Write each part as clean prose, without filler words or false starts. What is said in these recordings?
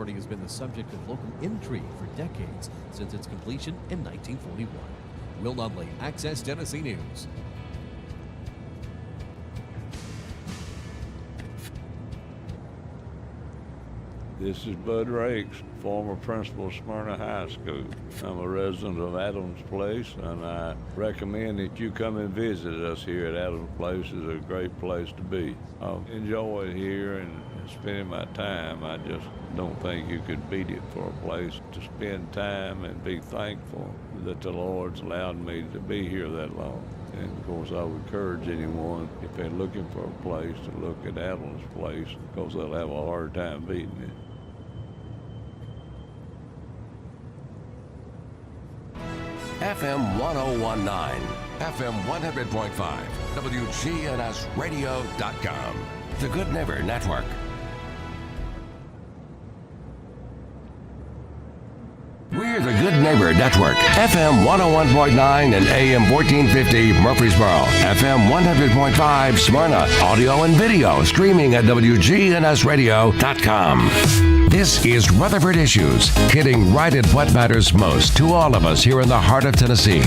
Authority has been the subject of local intrigue for decades since its completion in 1941. Will Nunley, Access Tennessee News. This is Bud Rakes, former principal of Smyrna High School. I'm a resident of Adams Place, and I recommend that you come and visit us here at Adams Place. It's a great place to be. I enjoy it here and spending my time. I just don't think you could beat it for a place to spend time and be thankful that the Lord's allowed me to be here that long. And of course, I would encourage anyone, if they're looking for a place, to look at Adams Place, because they'll have a hard time beating it. FM 1019, FM 100.5, WGNSradio.com. The Good Neighbor Network. We're the Good Neighbor Network. FM 101.9 and AM 1450 Murfreesboro. FM 100.5 Smyrna. Audio and video streaming at WGNSradio.com. This is Rutherford Issues, hitting right at what matters most to all of us here in the heart of Tennessee.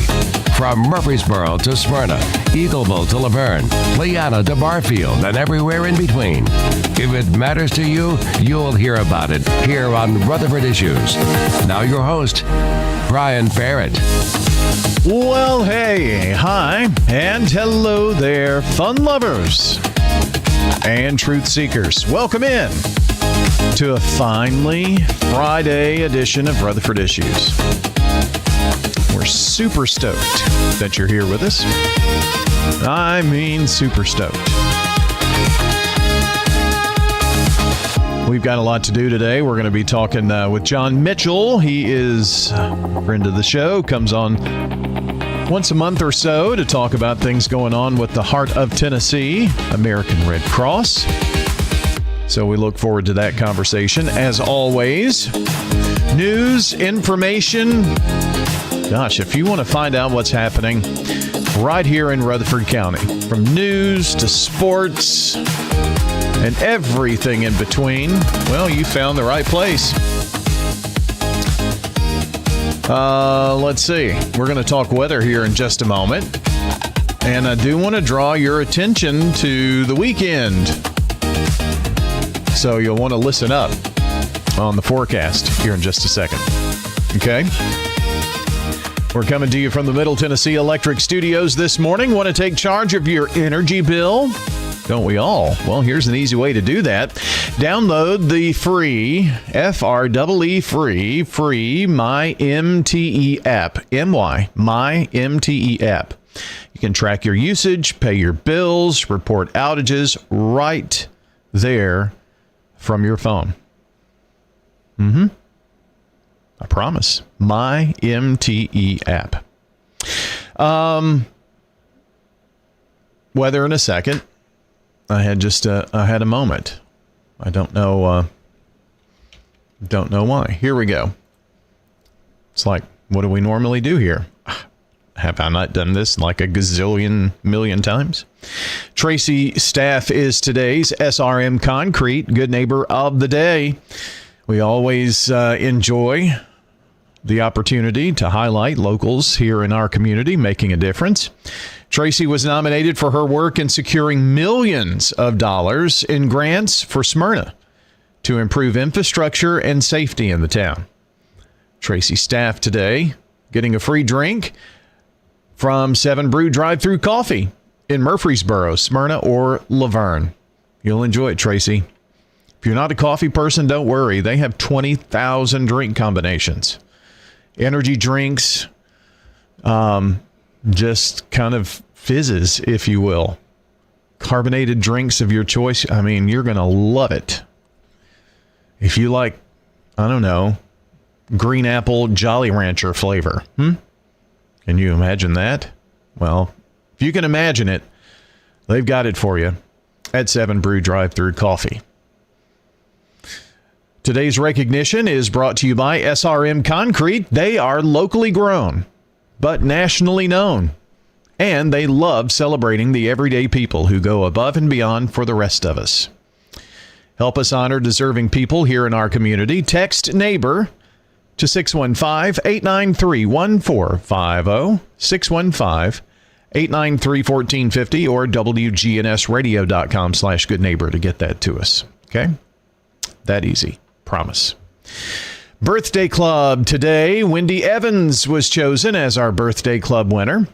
From Murfreesboro to Smyrna, Eagleville to Laverne, Leanna to Barfield, and everywhere in between. If it matters to you, you'll hear about it here on Rutherford Issues. Now your host, Brian Barrett. Well, hey, hi, and hello there, fun lovers and truth seekers. Welcome in to a finally Friday edition of Rutherford Issues. We're super stoked that you're here with us. I mean, super stoked. We've got a lot to do today. We're going to be talking with John Mitchell. He is a friend of the show, comes on once a month or so to talk about things going on with the Heart of Tennessee, American Red Cross. So we look forward to that conversation. As always, news, information. Gosh, if you want to find out what's happening right here in Rutherford County, from news to sports and everything in between, well, you found the right place. Let's see. We're going to talk weather here in just a moment. And I do want to draw your attention to the weekend. So you'll want to listen up on the forecast here in just a second. Okay? We're coming to you from the Middle Tennessee Electric Studios this morning. Want to take charge of your energy bill? Don't we all? Well, here's an easy way to do that. Download the free, free My MTE app. My MTE app. You can track your usage, pay your bills, report outages right there from your phone. I promise. My MTE app. Weather in a second. I had a moment. I don't know why. Here we go. It's like, what do we normally do here? Have I not done this like a gazillion million times? Tracy Staff is today's SRM Concrete Good Neighbor of the Day. We always enjoy the opportunity to highlight locals here in our community making a difference. Tracy was nominated for her work in securing millions of dollars in grants for Smyrna to improve infrastructure and safety in the town. Tracy Staff today getting a free drink from 7 Brew Drive-Thru Coffee in Murfreesboro, Smyrna, or Laverne. You'll enjoy it, Tracy. If you're not a coffee person, don't worry. They have 20,000 drink combinations. Energy drinks, just kind of fizzes, if you will. Carbonated drinks of your choice. I mean, you're going to love it. If you like, I don't know, green apple Jolly Rancher flavor. Can you imagine that? Well, if you can imagine it, they've got it for you at 7 Brew Drive-Thru Coffee. Today's recognition is brought to you by SRM Concrete. They are locally grown, but nationally known. And they love celebrating the everyday people who go above and beyond for the rest of us. Help us honor deserving people here in our community. Text NEIGHBOR to 615-893-1450, 615-893-1450, or WGNSradio.com/goodneighbor to get that to us. Okay? That easy. Promise. Birthday Club today. Wendy Evans was chosen as our Birthday Club winner.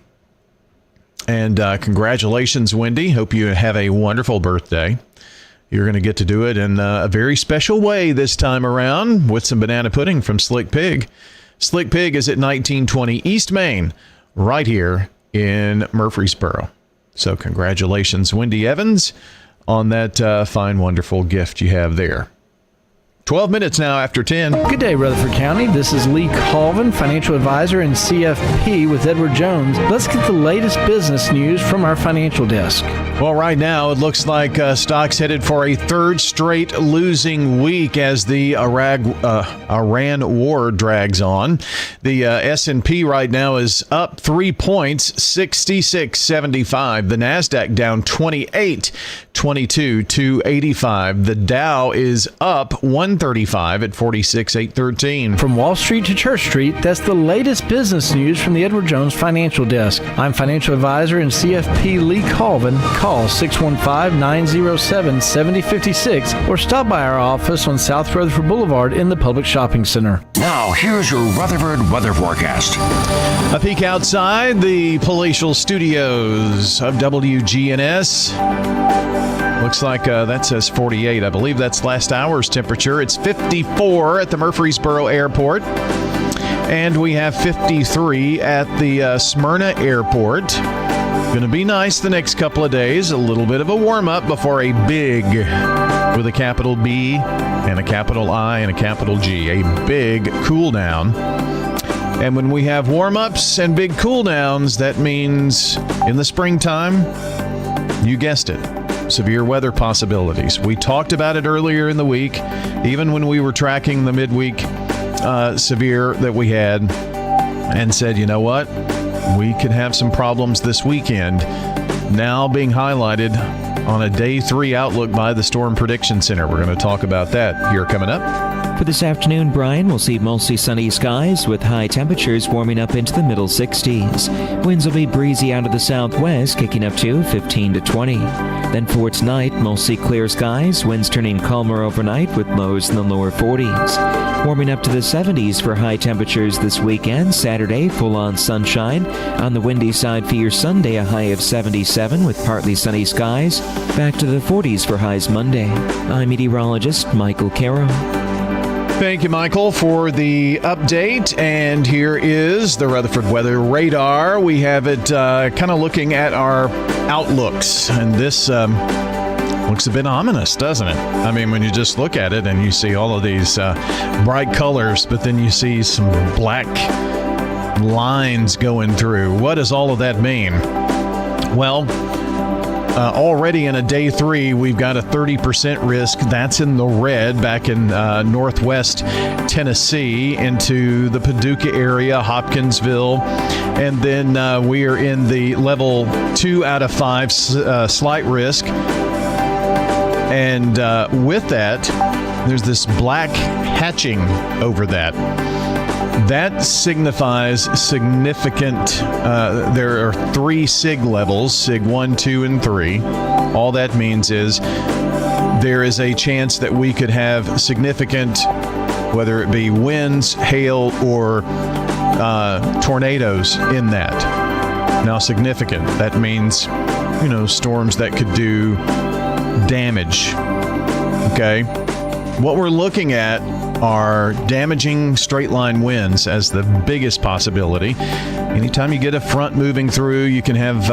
And congratulations, Wendy. Hope you have a wonderful birthday. You're going to get to do it in a very special way this time around with some banana pudding from Slick Pig. Slick Pig is at 1920 East Main, right here in Murfreesboro. So congratulations, Wendy Evans, on that fine, wonderful gift you have there. 12 minutes now after 10. Good day, Rutherford County. This is Lee Colvin, financial advisor and CFP with Edward Jones. Let's get the latest business news from our financial desk. Well, right now, it looks like stocks headed for a third straight losing week as the Iran war drags on. The S&P right now is up 3 points, 66.75. The NASDAQ down 28, 22 to 85. The Dow is up 135 at 46,813. From Wall Street to Church Street, that's the latest business news from the Edward Jones Financial Desk. I'm financial advisor and CFP Lee Colvin. Call 615-907-7056 or stop by our office on South Rutherford Boulevard in the Public Shopping Center. Now, here's your Rutherford weather forecast. A peek outside the palatial studios of WGNS. Looks like that says 48. I believe that's last hour's temperature. It's 54 at the Murfreesboro Airport. And we have 53 at the Smyrna Airport. Going to be nice the next couple of days. A little bit of a warm-up before a big, with a capital B and a capital I and a capital G, a big cool down. And when we have warm-ups and big cool downs, that means in the springtime, you guessed it, severe weather possibilities. We talked about it earlier in the week, even when we were tracking the midweek severe that we had, and said, you know what? We could have some problems this weekend, now being highlighted on a day 3 outlook by the Storm Prediction Center. We're going to talk about that here coming up. For this afternoon, Brian, we'll see mostly sunny skies with high temperatures warming up into the middle 60s. Winds will be breezy out of the southwest, kicking up to 15 to 20. Then for tonight, mostly clear skies, winds turning calmer overnight with lows in the lower 40s. Warming up to the 70s for high temperatures this weekend. Saturday, full-on sunshine. On the windy side for your Sunday, a high of 77 with partly sunny skies. Back to the 40s for highs Monday. I'm meteorologist Michael Caro. Thank you, Michael, for the update. And here is the Rutherford Weather Radar. We have it kind of looking at our outlooks. And this looks a bit ominous, doesn't it? I mean, when you just look at it and you see all of these bright colors, but then you see some black lines going through. What does all of that mean? Well, already in a day 3, we've got a 30% risk. That's in the red back in northwest Tennessee into the Paducah area, Hopkinsville. And then we are in the level 2 out of 5 slight risk. And with that, there's this black hatching over that. That signifies significant, there are 3 SIG levels, SIG 1, 2, and 3. All that means is there is a chance that we could have significant, whether it be winds, hail, or tornadoes in that. Now, significant, that means, you know, storms that could do damage. Okay? What we're looking at are damaging straight line winds as the biggest possibility. Anytime you get a front moving through, you can have,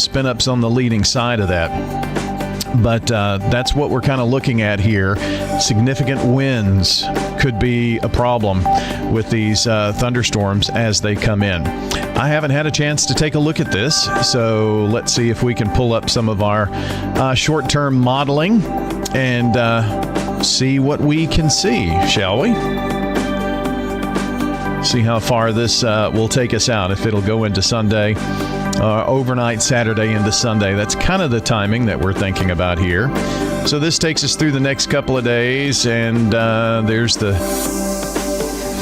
spin ups on the leading side of that. But that's what we're kind of looking at here. Significant winds could be a problem with these thunderstorms as they come in. I haven't had a chance to take a look at this, so let's see if we can pull up some of our short-term modeling and see what we can see, shall we? See how far this will take us out, if it'll go into Sunday overnight Saturday into Sunday. That's kind of the timing that we're thinking about here. So this takes us through the next couple of days, and there's the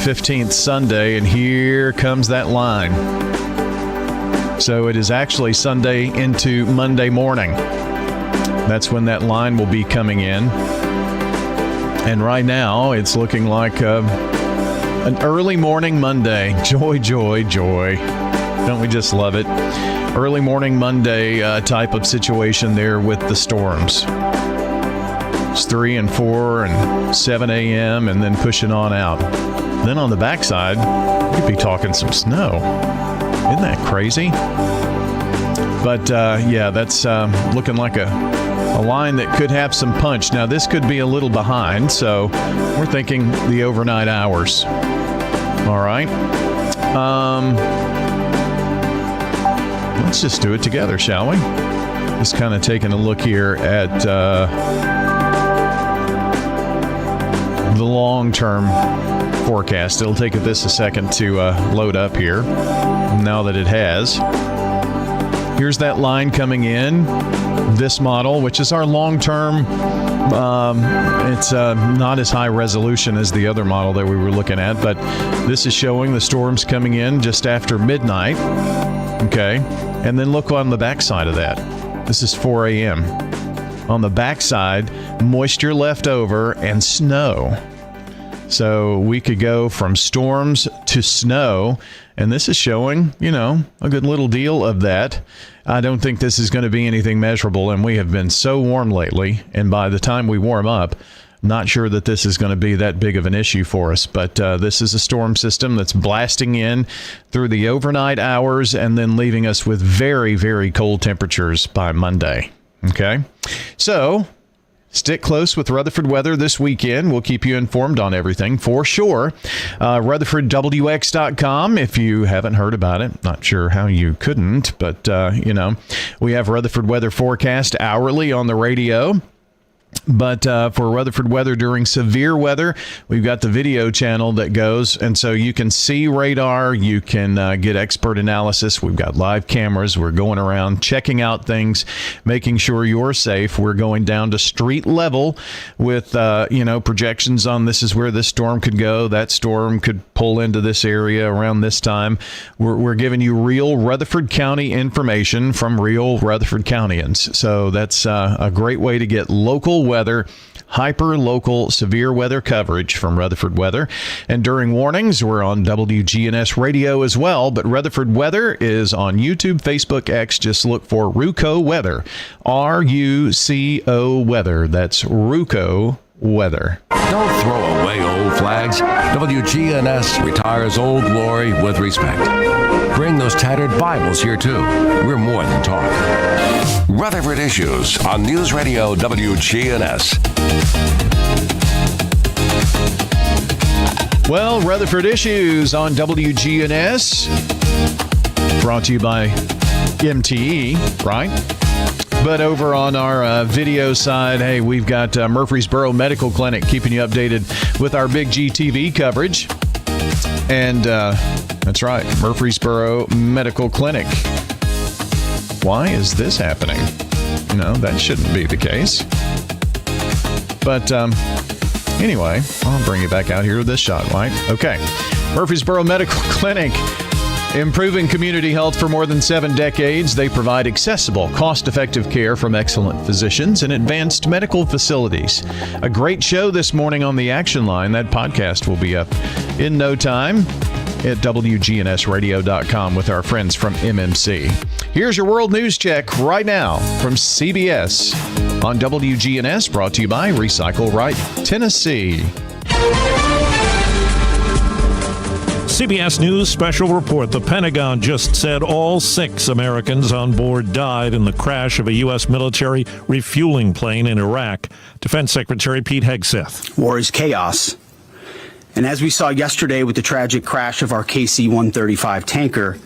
15th Sunday, and here comes that line. So it is actually Sunday into Monday morning. That's when that line will be coming in. And right now, it's looking like an early morning Monday. Joy, joy, joy. Don't we just love it? Early morning Monday type of situation there with the storms. It's 3 and 4 and 7 a.m. and then pushing on out. Then on the backside, you could be talking some snow. Isn't that crazy? But yeah, that's looking like a line that could have some punch. Now, this could be a little behind, so we're thinking the overnight hours. All right. Let's just do it together, shall we? Just kind of taking a look here at the long-term forecast. It'll take this a second to load up here. Now that it has. Here's that line coming in. This model, which is our long-term, it's not as high resolution as the other model that we were looking at, but this is showing the storms coming in just after midnight. Okay. And then look on the backside of that. This is 4 a.m. On the backside, moisture left over and snow. So we could go from storms to snow, and this is showing, a good little deal of that. I don't think this is going to be anything measurable, and we have been so warm lately, and by the time we warm up, not sure that this is going to be that big of an issue for us. But this is a storm system that's blasting in through the overnight hours and then leaving us with very, very cold temperatures by Monday. Okay? So stick close with Rutherford weather this weekend. We'll keep you informed on everything for sure. RutherfordWX.com if you haven't heard about it. Not sure how you couldn't, but, we have Rutherford weather forecast hourly on the radio. But for Rutherford weather during severe weather, we've got the video channel that goes. And so you can see radar. You can get expert analysis. We've got live cameras. We're going around checking out things, making sure you're safe. We're going down to street level with, projections on this is where this storm could go. That storm could pull into this area around this time. We're giving you real Rutherford County information from real Rutherford Countyans. So that's a great way to get local weather, hyper-local severe weather coverage from Rutherford Weather. And during warnings, we're on WGNS Radio as well. But Rutherford Weather is on YouTube, Facebook, X. Just look for RUCO Weather. RUCO Weather. That's RUCO Weather. Don't throw away old flags. WGNS retires Old Glory with respect. Bring those tattered Bibles here, too. We're more than talk. Rutherford Issues on News Radio WGNS. Well, Rutherford Issues on WGNS. Brought to you by MTE, right? But over on our video side, hey, we've got Murfreesboro Medical Clinic keeping you updated with our Big G TV coverage. And that's right, Murfreesboro Medical Clinic. Why is this happening? That shouldn't be the case. But anyway, I'll bring you back out here with this shot, right? Okay. Murfreesboro Medical Clinic. Improving community health for more than 7 decades, they provide accessible, cost-effective care from excellent physicians and advanced medical facilities. A great show this morning on the Action Line. That podcast will be up in no time at WGNSradio.com with our friends from MMC. Here's your World News Check right now from CBS on WGNS, brought to you by Recycle Right Tennessee. CBS News special report. The Pentagon just said all 6 Americans on board died in the crash of a U.S. military refueling plane in Iraq. Defense Secretary Pete Hegseth. War is chaos. And as we saw yesterday with the tragic crash of our KC-135 tanker,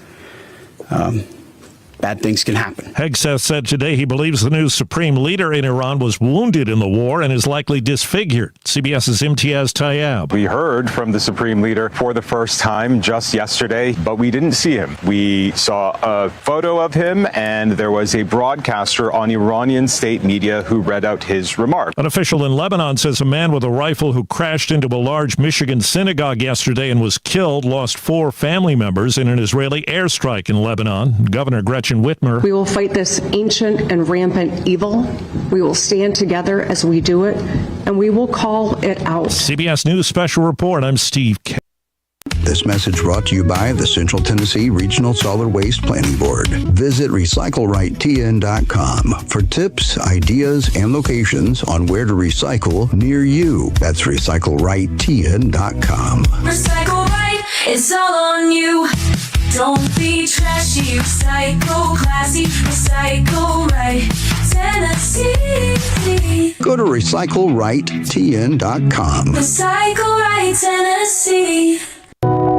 bad things can happen. Hegseth said today he believes the new supreme leader in Iran was wounded in the war and is likely disfigured. CBS's Imtiaz Tayyab. We heard from the supreme leader for the first time just yesterday, but we didn't see him. We saw a photo of him, and there was a broadcaster on Iranian state media who read out his remarks. An official in Lebanon says a man with a rifle who crashed into a large Michigan synagogue yesterday and was killed lost 4 family members in an Israeli airstrike in Lebanon. Governor Gretchen Whitmer. We will fight this ancient and rampant evil. We will stand together as we do it, and we will call it out. CBS News Special Report. I'm Steve K. This message brought to you by the Central Tennessee Regional Solid Waste Planning Board. Visit recyclerightTN.com for tips, ideas, and locations on where to recycle near you. That's recyclerightTN.com. Recycle right, it's all on you. Don't be trashy, recycle classy, recycle right, Tennessee. Go to recyclerightTN.com. Recycle right, Tennessee.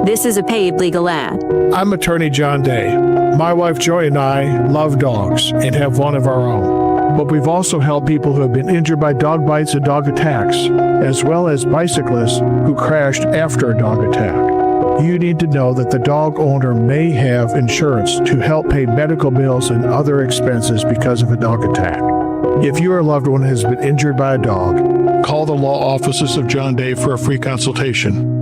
This is a paid legal ad. I'm attorney John Day. My wife Joy and I love dogs and have one of our own. But we've also helped people who have been injured by dog bites and dog attacks, as well as bicyclists who crashed after a dog attack. You need to know that the dog owner may have insurance to help pay medical bills and other expenses because of a dog attack. If your loved one has been injured by a dog, call the law offices of John Day for a free consultation.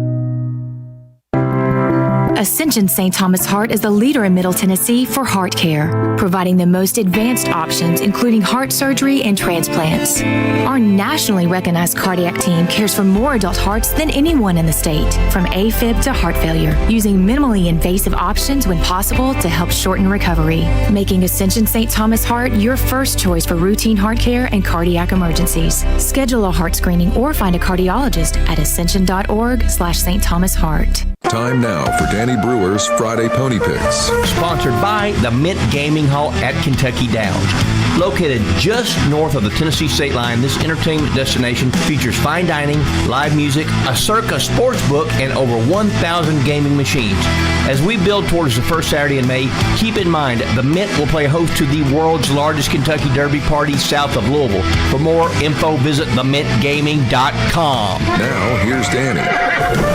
Ascension St. Thomas Heart is the leader in Middle Tennessee for heart care, providing the most advanced options, including heart surgery and transplants. Our nationally recognized cardiac team cares for more adult hearts than anyone in the state, from AFib to heart failure, using minimally invasive options when possible to help shorten recovery, making Ascension St. Thomas Heart your first choice for routine heart care and cardiac emergencies. Schedule a heart screening or find a cardiologist at ascension.org/St. Thomas Heart. Time now for Danny Brewer's Friday Pony Picks. Sponsored by the Mint Gaming Hall at Kentucky Downs. Located just north of the Tennessee state line, this entertainment destination features fine dining, live music, a circus sports book, and over 1,000 gaming machines. As we build towards the first Saturday in May, keep in mind the Mint will play host to the world's largest Kentucky Derby party south of Louisville. For more info, visit themintgaming.com. Now, here's Danny.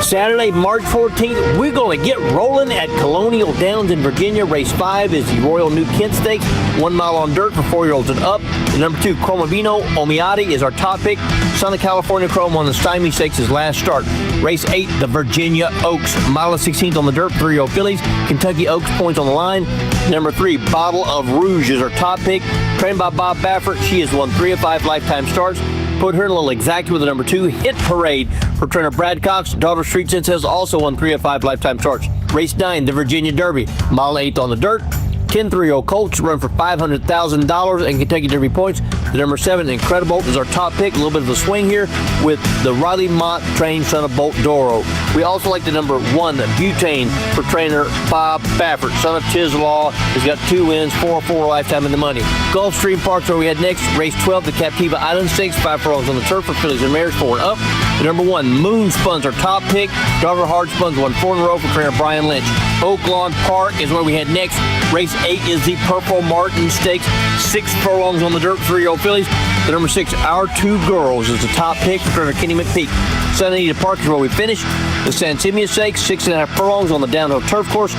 Saturday, March 14th, we're going to get rolling at Colonial Downs in Virginia. Race 5 is the Royal New Kent Stakes, 1 mile on dirt for 4-year-olds and up. The number 2, Cromavino Omiati, is our top pick. Son of California Chrome won the Stymie Stakes his last start. Race 8, the Virginia Oaks, mile and 16th on the dirt, 3-year-old fillies. Kentucky Oaks points on the line. Number 3, Bottle of Rouge is our top pick. Trained by Bob Baffert, she has won 3 of 5 lifetime starts. Put her in a little exact with the number 2, Hit Parade, for trainer Brad Cox. Daughter Street Sense has also won 3 of 5 lifetime starts. Race 9, the Virginia Derby, mile 8th on the dirt. 10 3-year-old Colts run for $500,000 in Kentucky Derby points. The number 7, Incredible, is our top pick. A little bit of a swing here with the Riley Mott trained son of Bolt Doro. We also like the number 1, Butane, for trainer Bob Baffert, son of Tislaw. He's got 2 wins, 4-4 lifetime in the money. Gulfstream Park's where we head next. Race 12, the Captiva Island Stakes, 5 furlongs on the turf for fillies and mares, 4 and up. The number 1, Moonspun's our top pick. Daughter Hard Spun's won 4 in a row for trainer Brian Lynch. Oaklawn Park is where we head next. Race 8 is the Purple Martin Stakes, 6 furlongs on the dirt, 3-year-old fillies. The number 6, Our Two Girls, is the top pick for trainer Kenny McPeak. Santa Anita Park is where we finish. The San Simeon Stakes, 6.5 furlongs on the downhill turf course,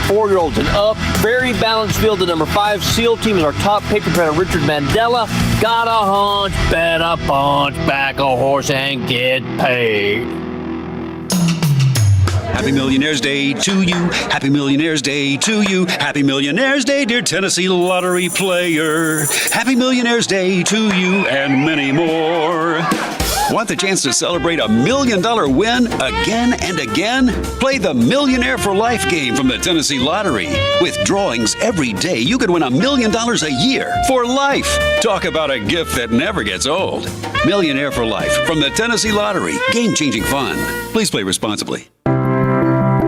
4-year-olds and up. Very balanced field. The number 5, SEAL Team, is our top pick for trainer Richard Mandela. Got a hunch, better punch back a horse and get paid. Happy Millionaire's Day to you. Happy Millionaire's Day to you. Happy Millionaire's Day, dear Tennessee lottery player. Happy Millionaire's Day to you and many more. Want the chance to celebrate $1 million win again and again? Play the Millionaire for Life game from the Tennessee Lottery. With drawings every day, you could win $1 million a year for life. Talk about a gift that never gets old. Millionaire for Life from the Tennessee Lottery. Game-changing fun. Please play responsibly.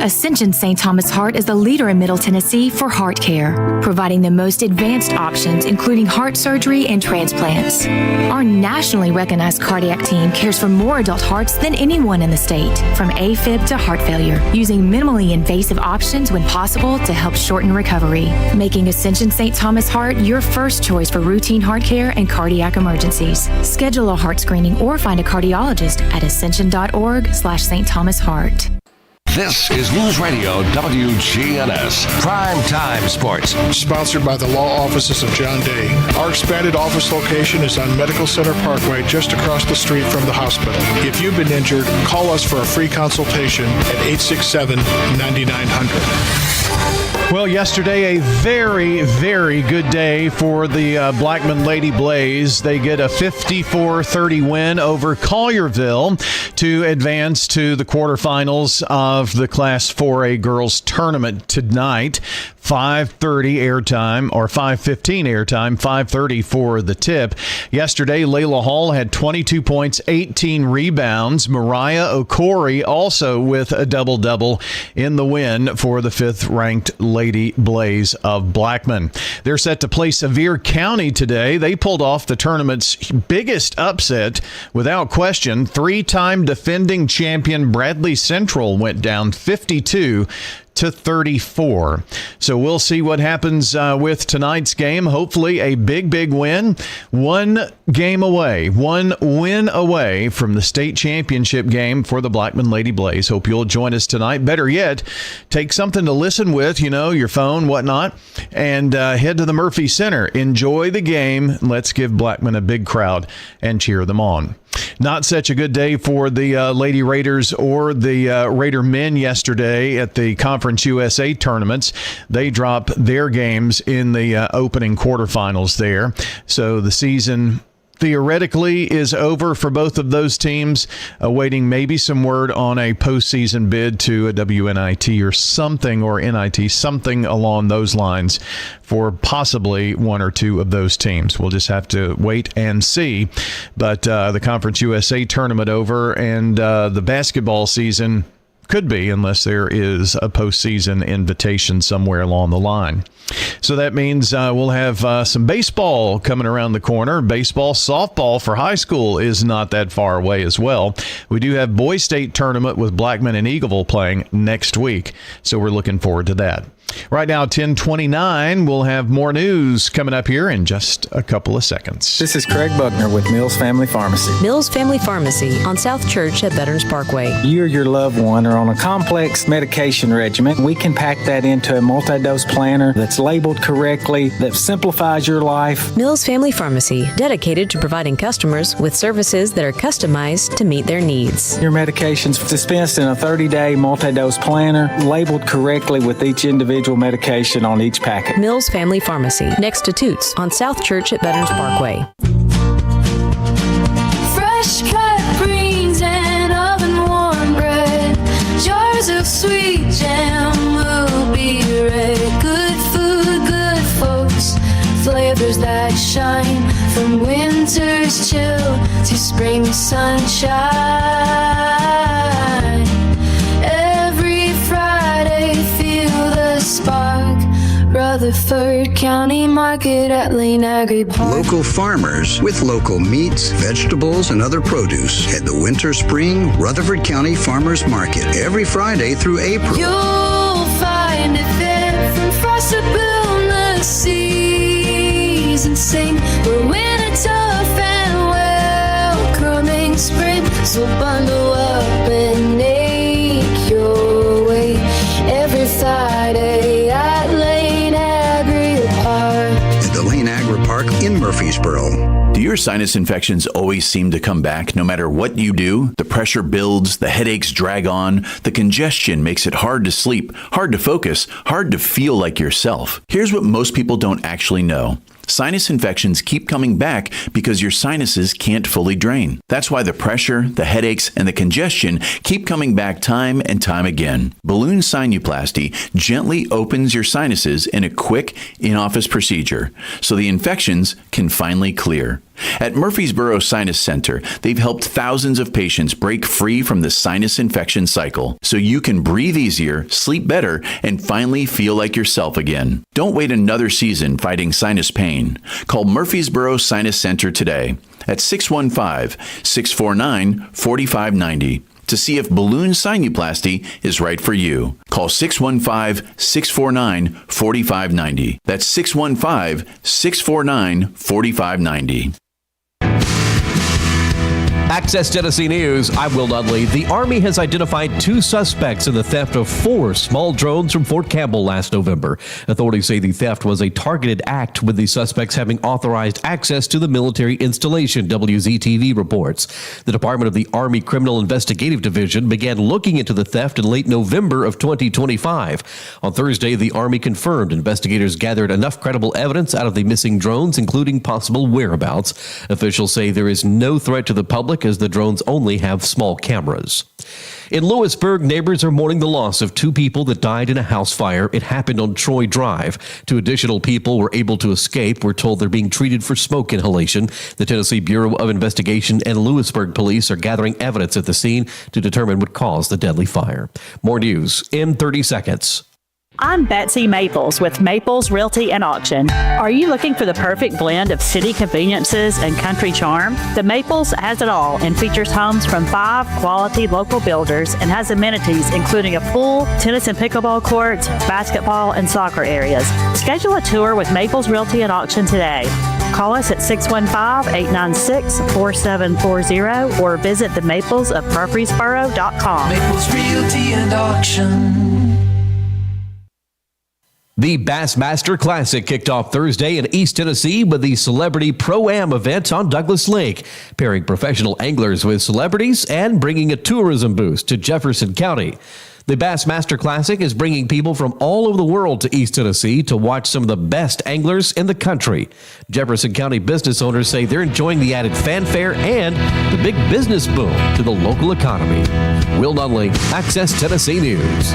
Ascension St. Thomas Heart is the leader in Middle Tennessee for heart care, providing the most advanced options, including heart surgery and transplants. Our nationally recognized cardiac team cares for more adult hearts than anyone in the state, from AFib to heart failure, using minimally invasive options when possible to help shorten recovery, making Ascension St. Thomas Heart your first choice for routine heart care and cardiac emergencies. Schedule a heart screening or find a cardiologist at ascension.org/St. Thomas Heart. This is News Radio WGNS Prime Time Sports. Sponsored by the law offices of John Day. Our expanded office location is on Medical Center Parkway, just across the street from the hospital. If you've been injured, call us for a free consultation at 867-9900. Well, yesterday, a very, very good day for the Blackman Lady Blaze. They get a 54-30 win over Collierville to advance to the quarterfinals of the Class 4A girls tournament tonight. 5:30 airtime, or 5:15 airtime, 5:30 for the tip. Yesterday, Layla Hall had 22 points, 18 rebounds. Mariah Okori also with a double-double in the win for the 5th-ranked Lady Blaze of Blackman. They're set to play Sevier County today. They pulled off the tournament's biggest upset without question. 3-time defending champion Bradley Central went down 52-34. So we'll see what happens with tonight's game. Hopefully a big win. One win away from the state championship game for the Blackman Lady Blaze. Hope you'll join us tonight. Better yet, take something to listen with, your phone, whatnot, and head to the Murphy Center. Enjoy the game. Let's give Blackman a big crowd and cheer them on. Not such a good day for the Lady Raiders or the Raider men yesterday at the Conference USA tournaments. They dropped their games in the opening quarterfinals there. So the season theoretically is over for both of those teams, awaiting maybe some word on a postseason bid to a WNIT or something, or NIT, something along those lines for possibly one or two of those teams. We'll just have to wait and see. But the Conference USA tournament over, and the basketball season could be, unless there is a postseason invitation somewhere along the line. So that means we'll have some baseball coming around the corner. Baseball, softball for high school is not that far away as well. We do have boys state tournament with Blackman and Eagleville playing next week, so we're looking forward to that. Right now, 10:29. We'll have more news coming up here in just a couple of seconds. This is Craig Buckner with Mills Family Pharmacy. Mills Family Pharmacy on South Church at Veterans Parkway. You or your loved one are on a complex medication regimen. We can pack that into a multi-dose planner that's labeled correctly, that simplifies your life. Mills Family Pharmacy, dedicated to providing customers with services that are customized to meet their needs. Your medication's dispensed in a 30-day multi-dose planner, labeled correctly with each individual medication on each packet. Mills Family Pharmacy, next to Toots on South Church at Veterans Parkway. Fresh cut greens and oven warm bread, jars of sweet jam will be ready. Good food, good folks, flavors that shine from winter's chill to spring sunshine. Every Friday, feel the spark. Rutherford County Market at Lane Agri Park. Local farmers with local meats, vegetables, and other produce at the Winter Spring Rutherford County Farmers Market every Friday through April. You'll find it there, from frost to bloom, the season sing. We're winter tough and welcoming spring, so bundle up and make your way every Friday at Lane Agri Park. At the Lane Agri Park in Murfreesboro. Do your sinus infections always seem to come back no matter what you do? The pressure builds, the headaches drag on, the congestion makes it hard to sleep, hard to focus, hard to feel like yourself. Here's what most people don't actually know. Sinus infections keep coming back because your sinuses can't fully drain. That's why the pressure, the headaches, and the congestion keep coming back time and time again. Balloon sinuplasty gently opens your sinuses in a quick, in-office procedure so the infections can finally clear. At Murfreesboro Sinus Center, they've helped thousands of patients break free from the sinus infection cycle so you can breathe easier, sleep better, and finally feel like yourself again. Don't wait another season fighting sinus pain. Call Murfreesboro Sinus Center today at 615-649-4590 to see if balloon sinuplasty is right for you. Call 615-649-4590. That's 615-649-4590. Access Tennessee News, I'm Will Dudley. The Army has identified 2 suspects in the theft of 4 small drones from Fort Campbell last November. Authorities say the theft was a targeted act, with the suspects having authorized access to the military installation, WZTV reports. The Department of the Army Criminal Investigative Division began looking into the theft in late November of 2025. On Thursday, the Army confirmed investigators gathered enough credible evidence out of the missing drones, including possible whereabouts. Officials say there is no threat to the public, as the drones only have small cameras. In Lewisburg, neighbors are mourning the loss of 2 people that died in a house fire. It happened on Troy Drive. 2 additional people were able to escape. We're told they're being treated for smoke inhalation. The Tennessee Bureau of Investigation and Lewisburg police are gathering evidence at the scene to determine what caused the deadly fire. More news in 30 seconds. I'm Betsy Maples with Maples Realty and Auction. Are you looking for the perfect blend of city conveniences and country charm? The Maples has it all and features homes from 5 quality local builders and has amenities including a pool, tennis and pickleball courts, basketball, and soccer areas. Schedule a tour with Maples Realty and Auction today. Call us at 615-896-4740 or visit the Maples of Murfreesboro.com. Maples Realty and Auction. The Bassmaster Classic kicked off Thursday in East Tennessee with the Celebrity Pro-Am event on Douglas Lake, pairing professional anglers with celebrities and bringing a tourism boost to Jefferson County. The Bassmaster Classic is bringing people from all over the world to East Tennessee to watch some of the best anglers in the country. Jefferson County business owners say they're enjoying the added fanfare and the big business boom to the local economy. Will Nunley, Access Tennessee News.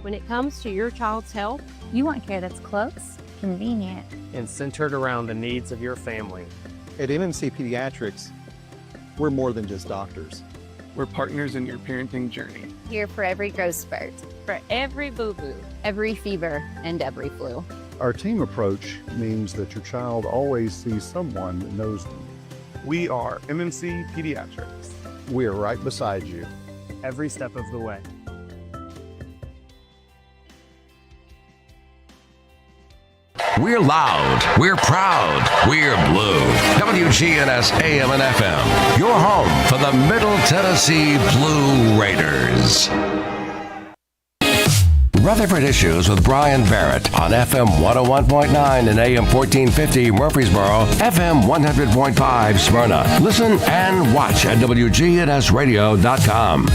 When it comes to your child's health, you want care that's close, convenient, and centered around the needs of your family. At MMC Pediatrics, we're more than just doctors. We're partners in your parenting journey. Here for every growth spurt, for every boo-boo, every fever, and every flu. Our team approach means that your child always sees someone that knows them. We are MMC Pediatrics. We are right beside you. Every step of the way. We're loud, we're proud, we're blue. WGNS AM and FM, your home for the Middle Tennessee Blue Raiders. Rutherford Issues with Brian Barrett on FM 101.9 and AM 1450 Murfreesboro, FM 100.5 Smyrna. Listen and watch at WGNSradio.com.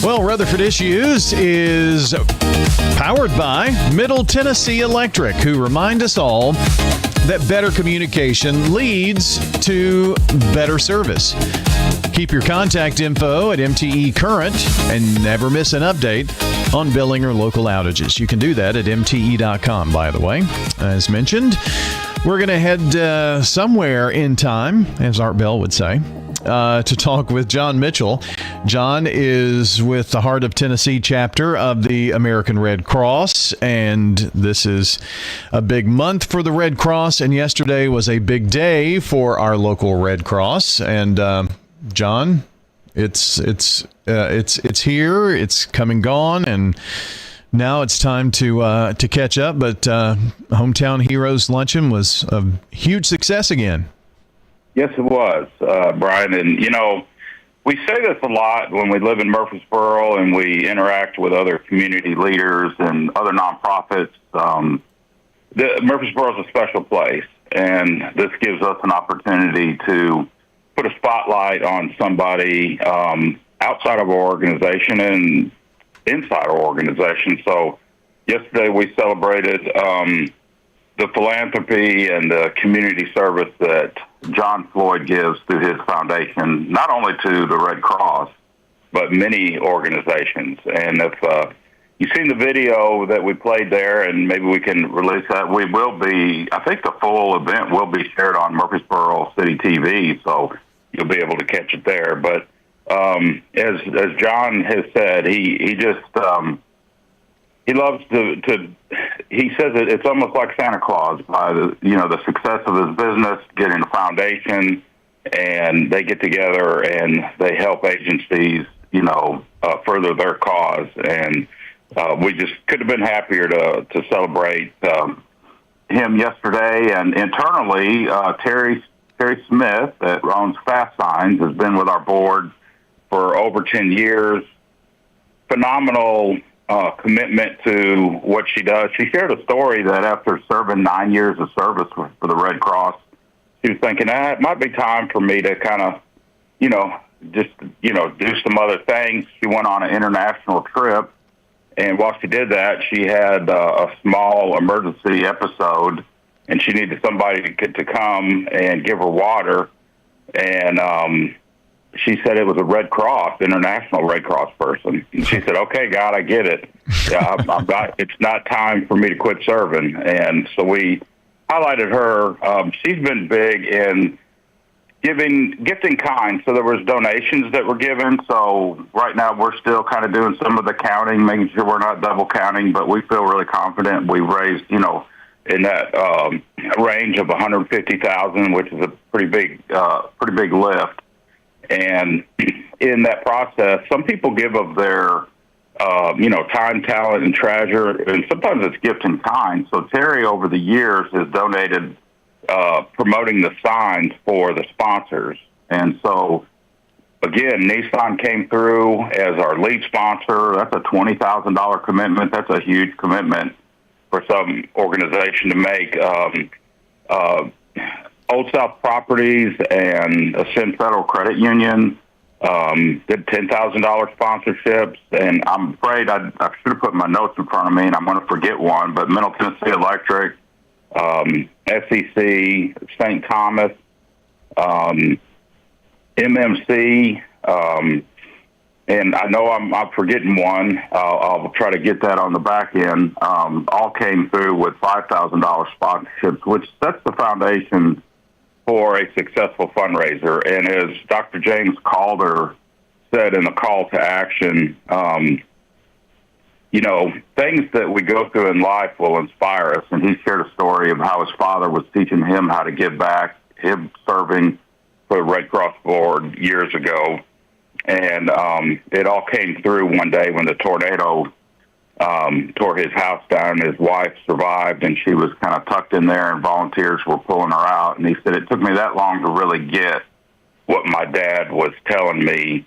Well, Rutherford Issues is powered by Middle Tennessee Electric, who remind us all that better communication leads to better service. Keep your contact info at MTE Current and never miss an update on billing or local outages. You can do that at MTE.com, by the way. As mentioned, we're going to head somewhere in time, as Art Bell would say, to talk with John Mitchell. John is with the Heart of Tennessee chapter of the American Red Cross, and this is a big month for the Red Cross, and yesterday was a big day for our local Red Cross. And John, it's here, it's come and gone, and now it's time to catch up. But Hometown Heroes Luncheon was a huge success again. Yes, it was, Brian. And, you know, we say this a lot when we live in Murfreesboro and we interact with other community leaders and other nonprofits. Murfreesboro is a special place, and this gives us an opportunity to put a spotlight on somebody outside of our organization and inside our organization. So yesterday we celebrated the philanthropy and the community service that John Floyd gives through his foundation, not only to the Red Cross, but many organizations. And if you've seen the video that we played there, and maybe we can release that. We will be, I think the full event will be shared on Murfreesboro City TV, so you'll be able to catch it there. But as John has said, he just he loves to he says it's almost like Santa Claus by the success of his business, getting a foundation, and they get together and they help agencies, further their cause. And we just could have been happier to celebrate him yesterday. And internally, Terry Smith that owns Fast Signs has been with our board for over 10 years. Phenomenal commitment to what she does. She shared a story that after serving 9 years of service for the Red Cross, she was thinking, it might be time for me to kind of, do some other things. She went on an international trip, and while she did that, she had a small emergency episode, and she needed somebody to come and give her water. And she said it was a international Red Cross person. And she said, okay, God, I get it. Yeah, it's not time for me to quit serving. And so we highlighted her. She's been big in gifting kind. So there was donations that were given. So right now we're still kind of doing some of the counting, making sure we're not double counting, but we feel really confident we raised, in that range of $150,000, which is a pretty big lift. And in that process, some people give of their, time, talent, and treasure, and sometimes it's gift in kind. So Terry, over the years, has donated promoting the signs for the sponsors. And so, again, Nissan came through as our lead sponsor. That's a $20,000 commitment. That's a huge commitment for some organization to make. Old South Properties and Ascend Federal Credit Union did $10,000 sponsorships, and I'm afraid I should have put my notes in front of me, and I'm going to forget one, but Middle Tennessee Electric, SEC, St. Thomas, MMC, and I know I'm forgetting one. I'll try to get that on the back end. All came through with $5,000 sponsorships, which sets the foundation for a successful fundraiser. And as Dr. James Calder said in the call to action, things that we go through in life will inspire us. And he shared a story of how his father was teaching him how to give back, him serving for the Red Cross Board years ago. And it all came through one day when the tornado tore his house down. His wife survived, and she was kind of tucked in there, and volunteers were pulling her out. And he said, it took me that long to really get what my dad was telling me.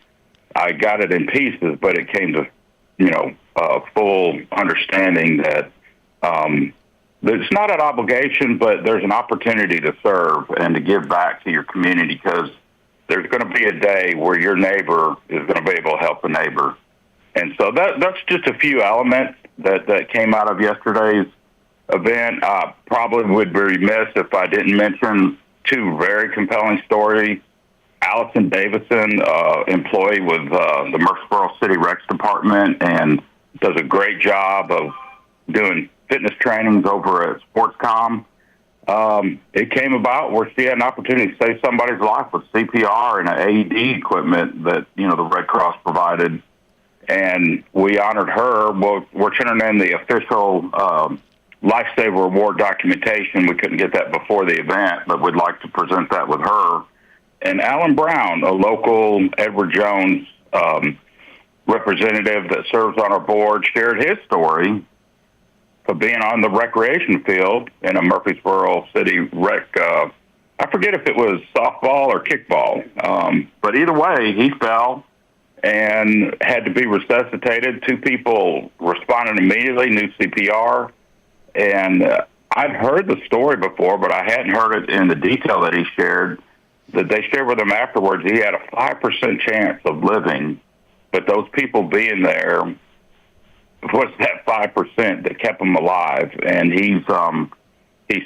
I got it in pieces, but it came to, full understanding that it's not an obligation, but there's an opportunity to serve and to give back to your community, because there's going to be a day where your neighbor is going to be able to help a neighbor. And so that's just a few elements that came out of yesterday's event. I probably would be remiss if I didn't mention two very compelling stories. Allison Davison, employee with the Murfreesboro City Recs Department, and does a great job of doing fitness trainings over at Sportscom. It came about where she had an opportunity to save somebody's life with CPR and AED equipment that, the Red Cross provided. And we honored her. We're turning in the official Lifesaver Award documentation. We couldn't get that before the event, but we'd like to present that with her. And Alan Brown, a local Edward Jones representative that serves on our board, shared his story of being on the recreation field in a Murfreesboro City rec. I forget if it was softball or kickball, but either way, he fell and had to be resuscitated. Two people responded immediately, knew CPR. And I've heard the story before, but I hadn't heard it in the detail that he shared, that they shared with him afterwards. He had a 5% chance of living, but those people being there was that 5% that kept him alive. And he's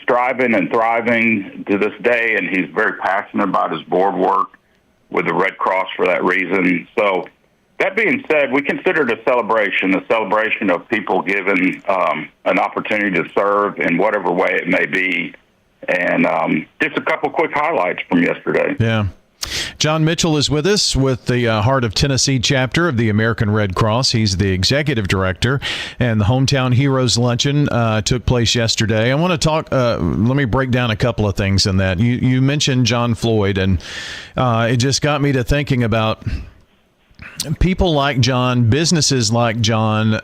striving and thriving to this day, and he's very passionate about his board work with the Red Cross for that reason. So That being said, we consider it a celebration of people given an opportunity to serve in whatever way it may be. And just a couple quick highlights from yesterday. Yeah. John Mitchell is with us with the Heart of Tennessee chapter of the American Red Cross. He's the executive director, and the Hometown Heroes Luncheon took place yesterday. I want to talk, let me break down a couple of things in that. You mentioned John Floyd, and it just got me to thinking about people like John, businesses like John.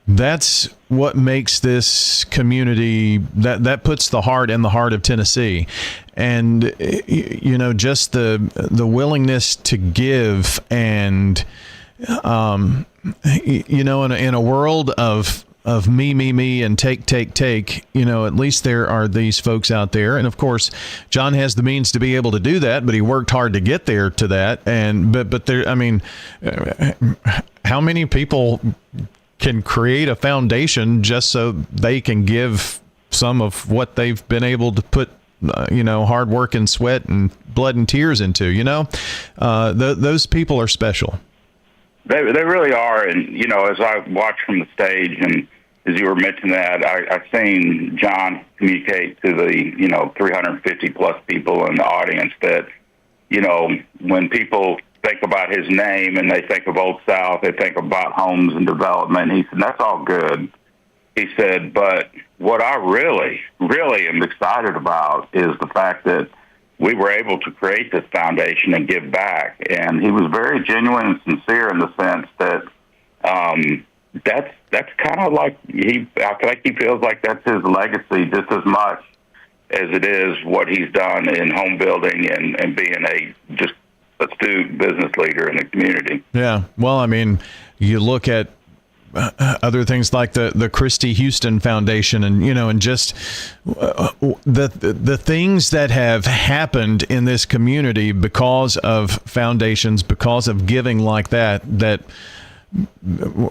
That's what makes this community, that puts the heart in the heart of Tennessee. And, just the willingness to give and, in a world of me, and take, at least there are these folks out there. And of course, John has the means to be able to do that, but he worked hard to get there to that. And, but there, how many people can create a foundation just so they can give some of what they've been able to put, hard work and sweat and blood and tears into, those people are special. They really are. And, as I watched from the stage and as you were mentioning that, I've seen John communicate to the, 350 plus people in the audience that, when people think about his name and they think of Old South, they think about homes and development. He said, that's all good. He said, but what I really, really am excited about is the fact that we were able to create this foundation and give back. And he was very genuine and sincere in the sense that that's kind of like I think he feels like that's his legacy just as much as it is what he's done in home building and being a just astute business leader in the community. Yeah. Well, you look at other things like the Christy Houston Foundation and just the things that have happened in this community because of foundations, because of giving like that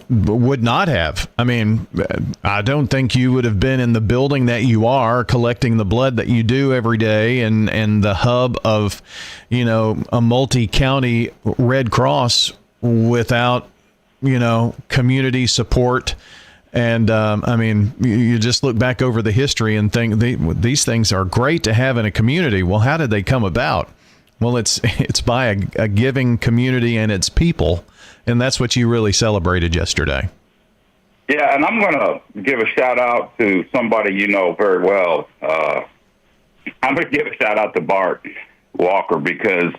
would not have. I don't think you would have been in the building that you are, collecting the blood that you do every day, and the hub of, a multi-county Red Cross without, community support. And, you just look back over the history and think these things are great to have in a community. Well, how did they come about? Well, it's by a giving community and its people. And that's what you really celebrated yesterday. Yeah, and I'm going to give a shout out to somebody you know very well. I'm going to give a shout out to Bart Walker because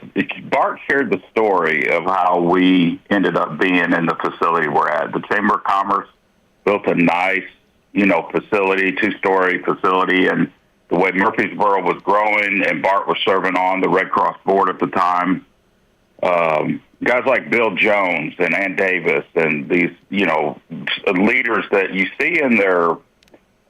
Bart shared the story of how we ended up being in the facility we're at. The Chamber of Commerce built a nice, facility, 2-story facility, and the way Murfreesboro was growing, and Bart was serving on the Red Cross board at the time. Guys like Bill Jones and Ann Davis and these, leaders that you see in their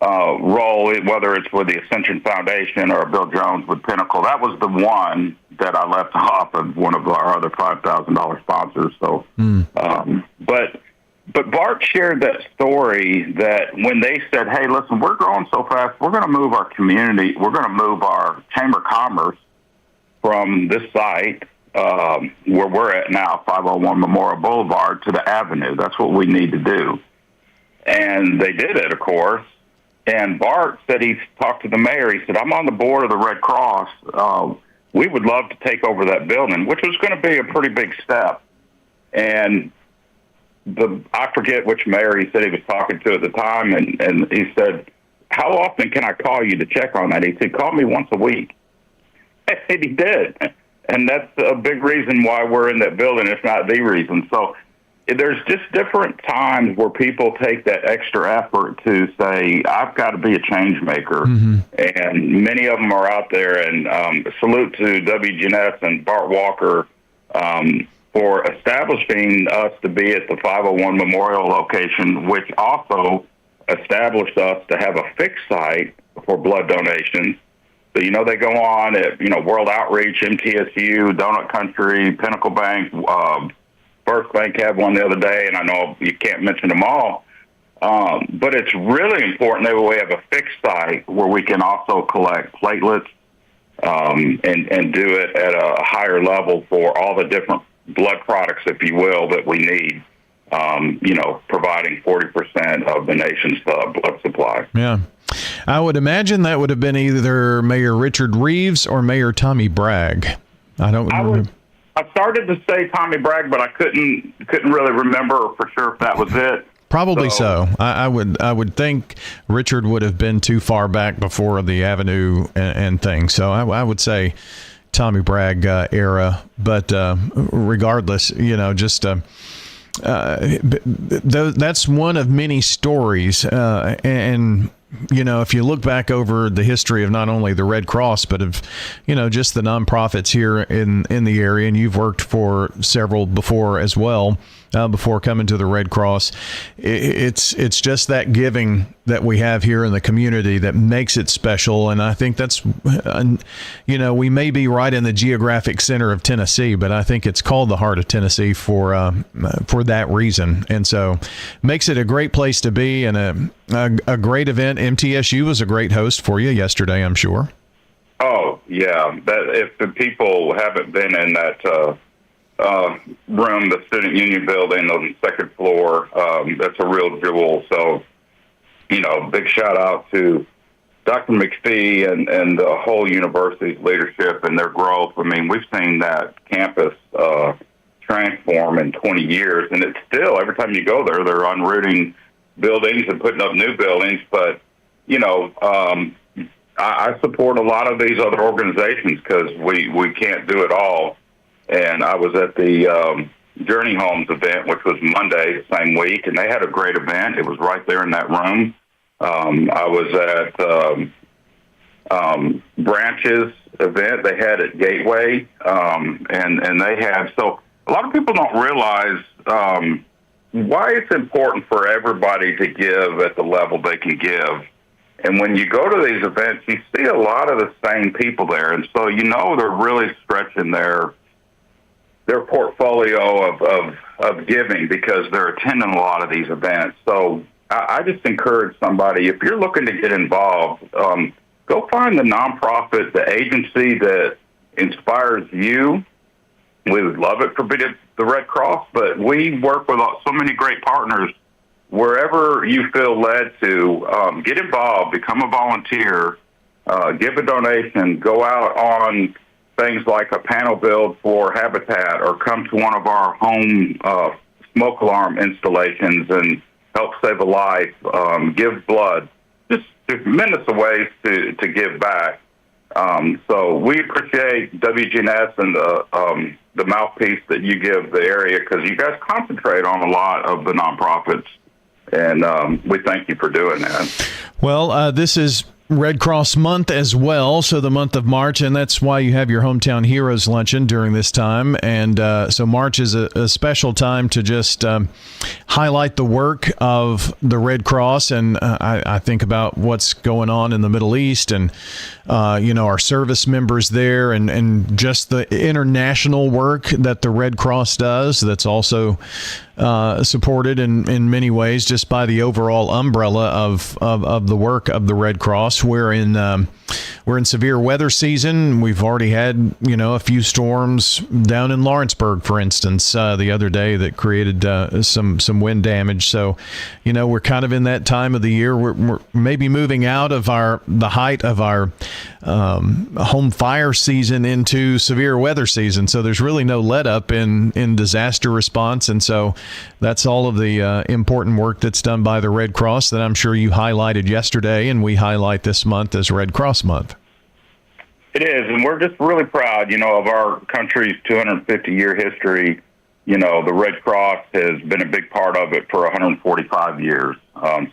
role, whether it's with the Ascension Foundation or Bill Jones with Pinnacle, that was the one that I left off of one of our other $5,000 sponsors. So, but Bart shared that story that when they said, hey, listen, we're growing so fast, we're going to move our community, we're going to move our Chamber of Commerce from this site where we're at now, 501 Memorial Boulevard, to the Avenue. That's what we need to do. And they did it, of course. And Bart said he talked to the mayor. He said, I'm on the board of the Red Cross. We would love to take over that building, which was going to be a pretty big step. And I forget which mayor he said he was talking to at the time. And he said, how often can I call you to check on that? He said, call me once a week. And he did. And that's a big reason why we're in that building, if not the reason. So there's just different times where people take that extra effort to say, I've got to be a change maker. Mm-hmm. And many of them are out there. And salute to WGNS and Bart Walker for establishing us to be at the 501 Memorial location, which also established us to have a fixed site for blood donations. So, they go on at, World Outreach, MTSU, Donut Country, Pinnacle Bank, First Bank had one the other day, and I know you can't mention them all. But it's really important that we have a fixed site where we can also collect platelets and do it at a higher level for all the different blood products, if you will, that we need. Providing 40% of the nation's blood supply. Yeah. I would imagine that would have been either Mayor Richard Reeves or Mayor Tommy Bragg. I started to say Tommy Bragg, but I couldn't really remember for sure if that was it. Probably so. I would think Richard would have been too far back before the Avenue and things. So I would say Tommy Bragg era. But regardless, that's one of many stories. And if you look back over the history of not only the Red Cross, but of, just the nonprofits here in the area, and you've worked for several before as well, before coming to the Red Cross, it's just that giving that we have here in the community that makes it special. And I think that's, we may be right in the geographic center of Tennessee, but I think it's called the heart of Tennessee for that reason. And so makes it a great place to be and a great event. MTSU was a great host for you yesterday, I'm sure. Oh, yeah. If the people haven't been in that room, the Student Union building on the second floor, that's a real jewel. So, big shout out to Dr. McPhee and the whole university's leadership and their growth. I mean, we've seen that campus transform in 20 years, and it's still, every time you go there, they're unrooting buildings and putting up new buildings. But, I support a lot of these other organizations because we can't do it all. And I was at the Journey Homes event, which was Monday the same week, and they had a great event. It was right there in that room. I was at Branch's event they had at Gateway, and they had, so a lot of people don't realize why it's important for everybody to give at the level they can give. And when you go to these events, you see a lot of the same people there, and so they're really stretching their portfolio of giving because they're attending a lot of these events. So I just encourage somebody, if you're looking to get involved, go find the nonprofit, the agency that inspires you. We would love it for the Red Cross, but we work with so many great partners. Wherever you feel led to, get involved, become a volunteer, give a donation, go out on things like a panel build for Habitat or come to one of our home smoke alarm installations and help save a life, give blood, just tremendous ways to give back. So we appreciate WGNS and the mouthpiece that you give the area because you guys concentrate on a lot of the nonprofits, and we thank you for doing that. Well, this is Red Cross month as well, so the month of March, and that's why you have your Hometown Heroes Luncheon during this time. And so March is a special time to just highlight the work of the Red Cross. And I think about what's going on in the Middle East and, our service members there and just the international work that the Red Cross does that's also supported in many ways just by the overall umbrella of the work of the Red Cross. We're in severe weather season. We've already had a few storms down in Lawrenceburg, for instance, the other day that created some wind damage. So we're kind of in that time of the year. We're maybe moving out of the height of our home fire season into severe weather season. So there's really no let up in disaster response, and so that's all of the important work that's done by the Red Cross that I'm sure you highlighted yesterday, and we highlight this month as Red Cross Month. It is, and we're just really proud, of our country's 250-year history. The Red Cross has been a big part of it for 145 years,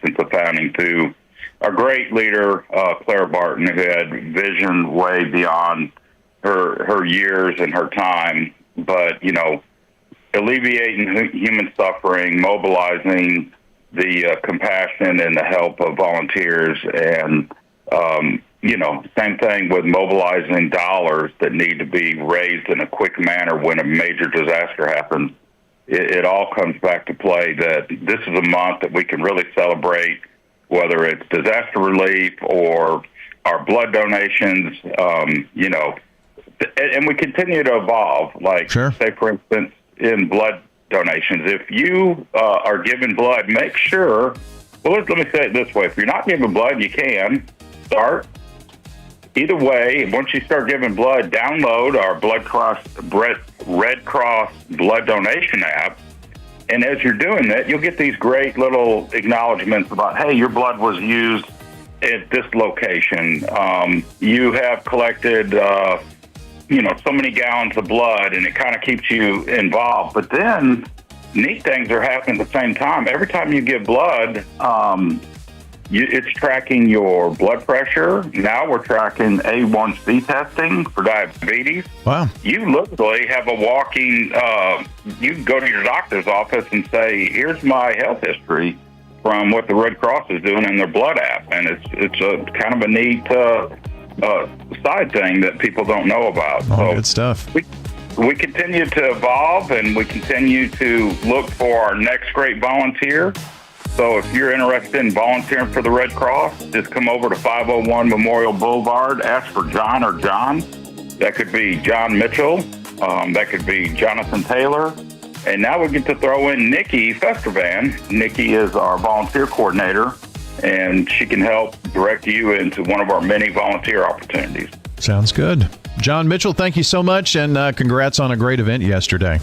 since the founding, through our great leader, Clara Barton, who had vision way beyond her years and her time, but, alleviating human suffering, mobilizing the compassion and the help of volunteers, and, same thing with mobilizing dollars that need to be raised in a quick manner when a major disaster happens. It all comes back to play that this is a month that we can really celebrate, whether it's disaster relief or our blood donations, and we continue to evolve. Like, say, for instance, in blood donations. If you are giving blood, make sure, well, let me say it this way. If you're not giving blood, you can start. Either way, once you start giving blood, download our Red Cross blood donation app. And as you're doing that, you'll get these great little acknowledgments about, hey, your blood was used at this location. You have collected, so many gallons of blood, and it kind of keeps you involved. But then neat things are happening at the same time. Every time you give blood, it's tracking your blood pressure. Now we're tracking A1C testing for diabetes. Wow. You literally have a walking, you can go to your doctor's office and say, here's my health history from what the Red Cross is doing in their blood app. And it's a kind of a neat side thing that people don't know about. Oh, good stuff. We continue to evolve, and we continue to look for our next great volunteer. So if you're interested in volunteering for the Red Cross, just come over to 501 Memorial Boulevard, ask for John or John. That could be John Mitchell. That could be Jonathan Taylor. And now we get to throw in Nikki Festervan. Nikki is our volunteer coordinator, and she can help direct you into one of our many volunteer opportunities. Sounds good. John Mitchell, thank you so much, and congrats on a great event yesterday.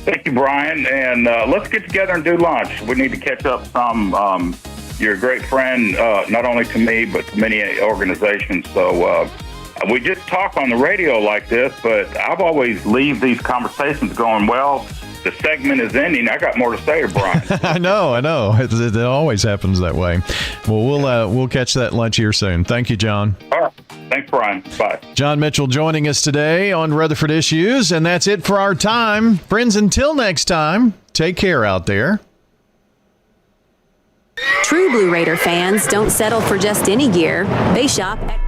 Thank you, Brian. And let's get together and do lunch. We need to catch up some. You're a great friend, not only to me, but to many organizations. So we just talk on the radio like this, but I've always leave these conversations going, well, the segment is ending. I got more to say to Brian. I know. It always happens that way. Well, we'll catch that lunch here soon. Thank you, John. All right. Thanks, Brian. Bye. John Mitchell joining us today on Rutherford Issues, and that's it for our time. Friends, until next time, take care out there. True Blue Raider fans don't settle for just any gear. They shop at